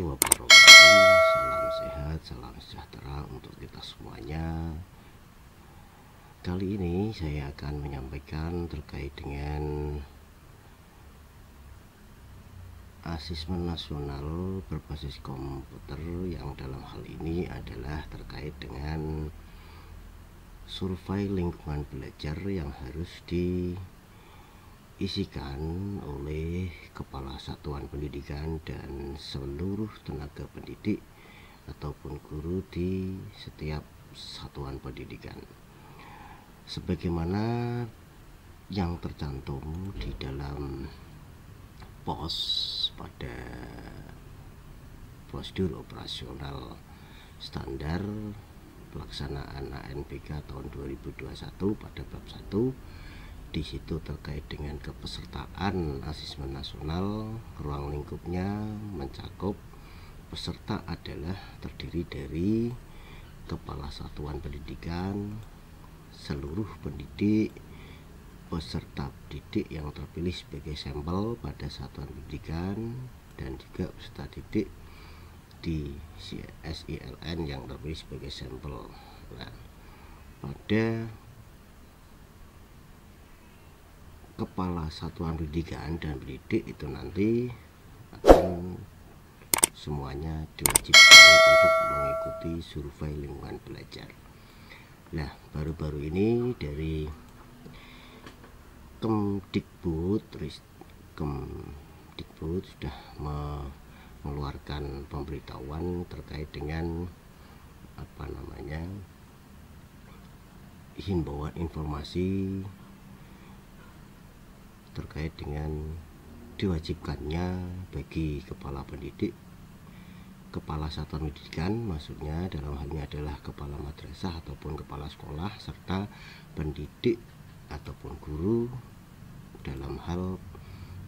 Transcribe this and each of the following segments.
wabarakatuh. Salam sehat, salam sejahtera untuk kita semuanya. Kali ini saya akan menyampaikan terkait dengan asesmen nasional berbasis komputer, yang dalam hal ini adalah terkait dengan survei lingkungan belajar yang harus diisikan oleh kepala satuan pendidikan dan seluruh tenaga pendidik ataupun guru di setiap satuan pendidikan, sebagaimana yang tercantum di dalam pos pada prosedur operasional standar pelaksanaan ANBK tahun 2021 pada bab 1. Di situ terkait dengan kepesertaan asesmen nasional, ruang lingkupnya mencakup peserta adalah terdiri dari kepala satuan pendidikan, seluruh pendidik, peserta didik yang terpilih sebagai sampel pada satuan pendidikan, dan juga peserta didik di SILN yang terpilih sebagai sampel. Nah, pada kepala satuan pendidikan dan pendidik itu nanti akan semuanya diwajibkan untuk mengikuti survei lingkungan belajar. Nah, baru-baru ini dari Kemdikbud sudah mengeluarkan pemberitahuan terkait dengan himbauan informasi terkait dengan diwajibkannya bagi kepala pendidik, kepala satuan pendidikan, maksudnya dalam hal ini adalah kepala madrasah ataupun kepala sekolah, serta pendidik ataupun guru dalam hal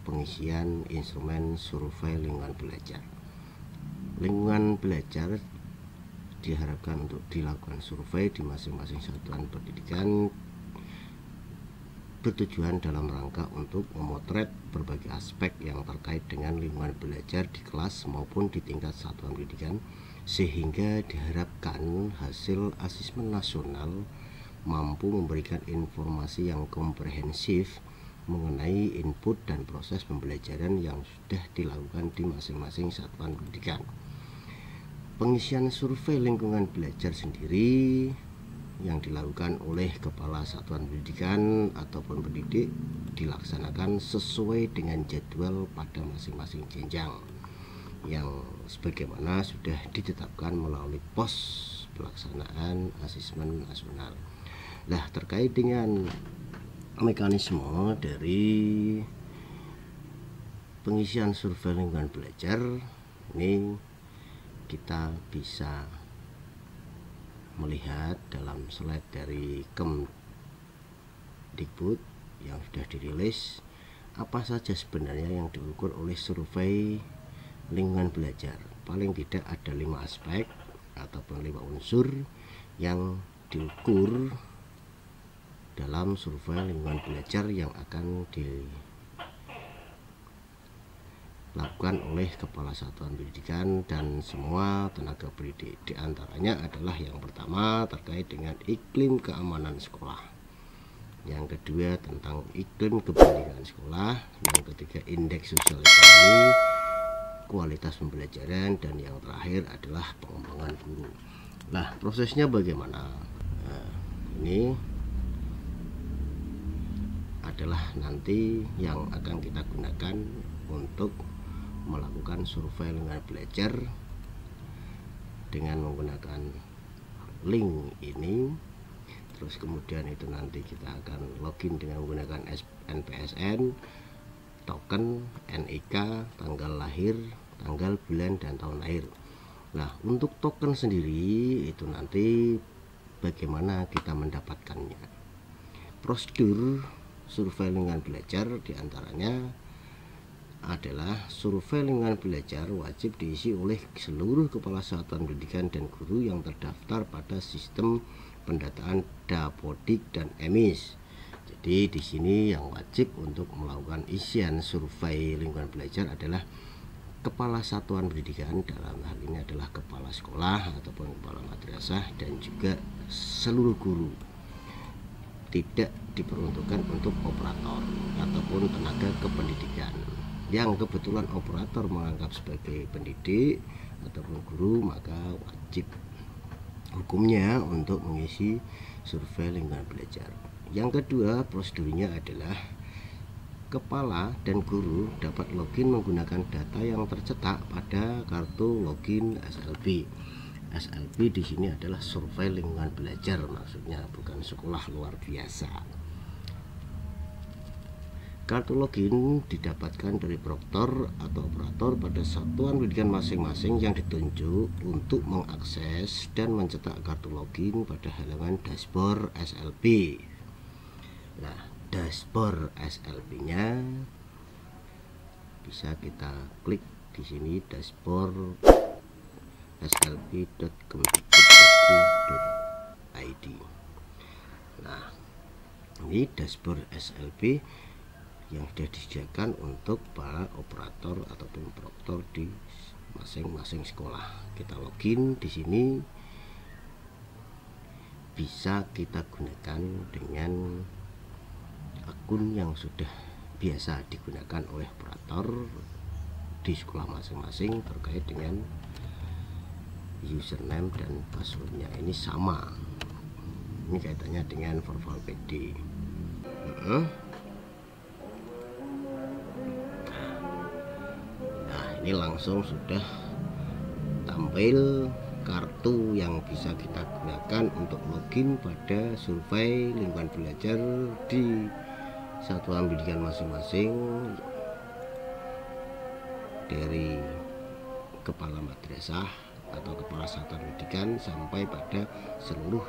pengisian instrumen survei lingkungan belajar. Lingkungan belajar diharapkan untuk dilakukan survei di masing-masing satuan pendidikan, bertujuan dalam rangka untuk memotret berbagai aspek yang terkait dengan lingkungan belajar di kelas maupun di tingkat satuan pendidikan, sehingga diharapkan hasil asesmen nasional mampu memberikan informasi yang komprehensif mengenai input dan proses pembelajaran yang sudah dilakukan di masing-masing satuan pendidikan. Pengisian survei lingkungan belajar sendiri yang dilakukan oleh kepala satuan pendidikan ataupun pendidik dilaksanakan sesuai dengan jadwal pada masing-masing jenjang yang sebagaimana sudah ditetapkan melalui pos pelaksanaan asesmen nasional. Nah, terkait dengan mekanisme dari pengisian survei lingkungan belajar ini, kita bisa melihat dalam slide dari Kemdikbud yang sudah dirilis apa saja sebenarnya yang diukur oleh survei lingkungan belajar. Paling tidak ada 5 aspek ataupun 5 unsur yang diukur dalam survei lingkungan belajar yang akan dilakukan oleh kepala satuan pendidikan dan semua tenaga pendidik. Di antaranya adalah yang pertama terkait dengan iklim keamanan sekolah, yang kedua tentang iklim kependidikan sekolah, yang ketiga indeks sosial ekonomi, kualitas pembelajaran, dan yang terakhir adalah pengembangan guru. Nah, prosesnya bagaimana? Nah, ini adalah nanti yang akan kita gunakan untuk melakukan survei lingkungan belajar dengan menggunakan link ini. Terus kemudian itu nanti kita akan login dengan menggunakan NPSN, token, NIK, tanggal lahir, tanggal, bulan, dan tahun lahir. Nah, untuk token sendiri itu nanti bagaimana kita mendapatkannya. Prosedur survei lingkungan belajar diantaranya adalah survei lingkungan belajar wajib diisi oleh seluruh kepala satuan pendidikan dan guru yang terdaftar pada sistem pendataan Dapodik dan EMIS. Jadi di sini yang wajib untuk melakukan isian survei lingkungan belajar adalah kepala satuan pendidikan, dalam hal ini adalah kepala sekolah ataupun kepala madrasah, dan juga seluruh guru. Tidak diperuntukkan untuk operator ataupun tenaga kependidikan. Yang kebetulan operator menganggap sebagai pendidik ataupun guru, maka wajib hukumnya untuk mengisi survei lingkungan belajar. Yang kedua, prosedurnya adalah kepala dan guru dapat login menggunakan data yang tercetak pada kartu login SLB. SLB di sini adalah survei lingkungan belajar, maksudnya bukan sekolah luar biasa. Kartu login didapatkan dari proktor atau operator pada satuan pendidikan masing-masing yang ditunjuk untuk mengakses dan mencetak kartu login pada halaman dashboard SLB. Nah, dashboard SLB-nya bisa kita klik di sini, dashboard slb.kemdikbud.go.id. Nah, ini dashboard SLB yang sudah disediakan untuk para operator ataupun proktor di masing-masing sekolah. Kita login di sini, bisa kita gunakan dengan akun yang sudah biasa digunakan oleh operator di sekolah masing-masing terkait dengan username dan passwordnya. Ini sama, ini kaitannya dengan Forval PD. Nah, ini langsung sudah tampil kartu yang bisa kita gunakan untuk login pada survei lingkungan belajar di satuan pendidikan masing-masing, dari kepala madrasah atau kepala satuan pendidikan sampai pada seluruh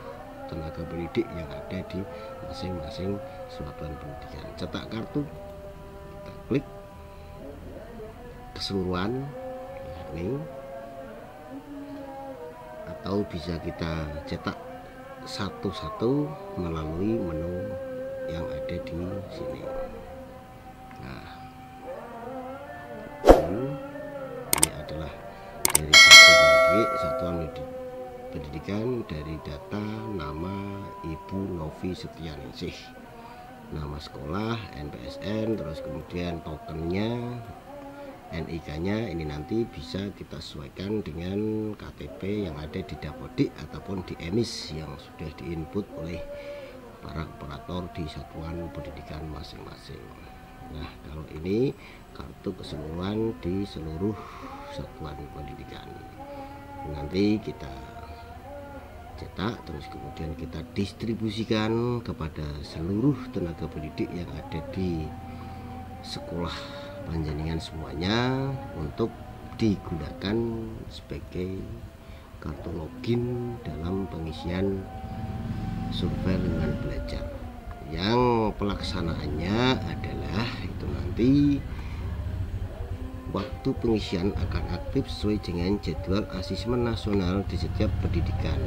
tenaga pendidik yang ada di masing-masing satuan pendidikan. Cetak kartu, kita klik keseluruhan ini, atau bisa kita cetak satu-satu melalui menu yang ada di sini. Nah, ini adalah dari satuan pendidikan, dari data nama Ibu Novi Setianingsih, nama sekolah, NPSN, terus kemudian tokennya, NIK-nya. Ini nanti bisa kita sesuaikan dengan KTP yang ada di Dapodik ataupun di EMIS yang sudah diinput oleh para operator di satuan pendidikan masing-masing. Nah, kalau ini kartu keseluruhan di seluruh satuan pendidikan. Nanti kita cetak, terus kemudian kita distribusikan kepada seluruh tenaga pendidik yang ada di sekolah panjenengan semuanya untuk digunakan sebagai kartu login dalam pengisian survei lingkungan belajar. Yang pelaksanaannya adalah itu nanti waktu pengisian akan aktif sesuai dengan jadwal asesmen nasional di setiap pendidikan,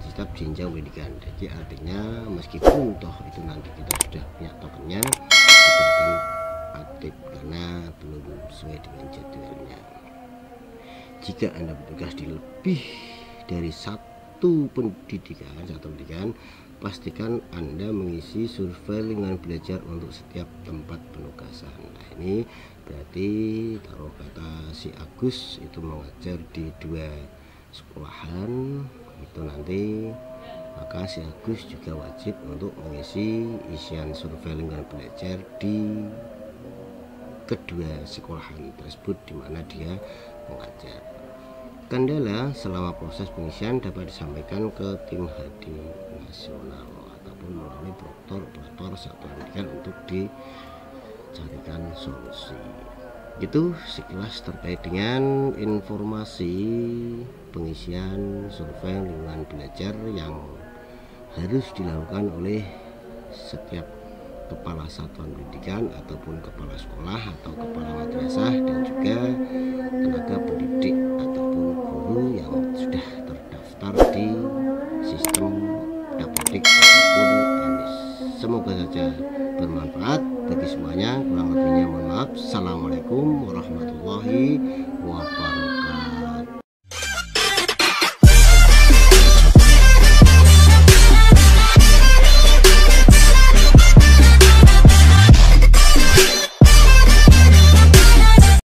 di setiap jenjang pendidikan. Jadi artinya meskipun toh itu nanti kita sudah punya tokennya, kita akan aktif karena belum sesuai dengan jadwalnya. Jika Anda bertugas di lebih dari satu pendidikan, pastikan Anda mengisi survei lingkungan belajar untuk setiap tempat penugasan. Nah, ini berarti taruh kata si Agus itu mengajar di 2 sekolahan itu nanti, maka si Agus juga wajib untuk mengisi isian survei lingkungan belajar di kedua sekolahan tersebut di mana dia mengajar. Kendala selama proses pengisian dapat disampaikan ke tim HD nasional ataupun melalui operator satuan pendidikan untuk dicarikan solusi. Itu sekilas terkait dengan informasi pengisian survei lingkungan belajar yang harus dilakukan oleh setiap kepala satuan pendidikan ataupun kepala sekolah atau kepala madrasah dan juga tenaga pendidik ataupun guru yang sudah terdaftar di sistem Dapodik ataupun EMIS. Semoga saja bermanfaat bagi semuanya. Kurang lebihnya mohon maaf. Assalamualaikum warahmatullahi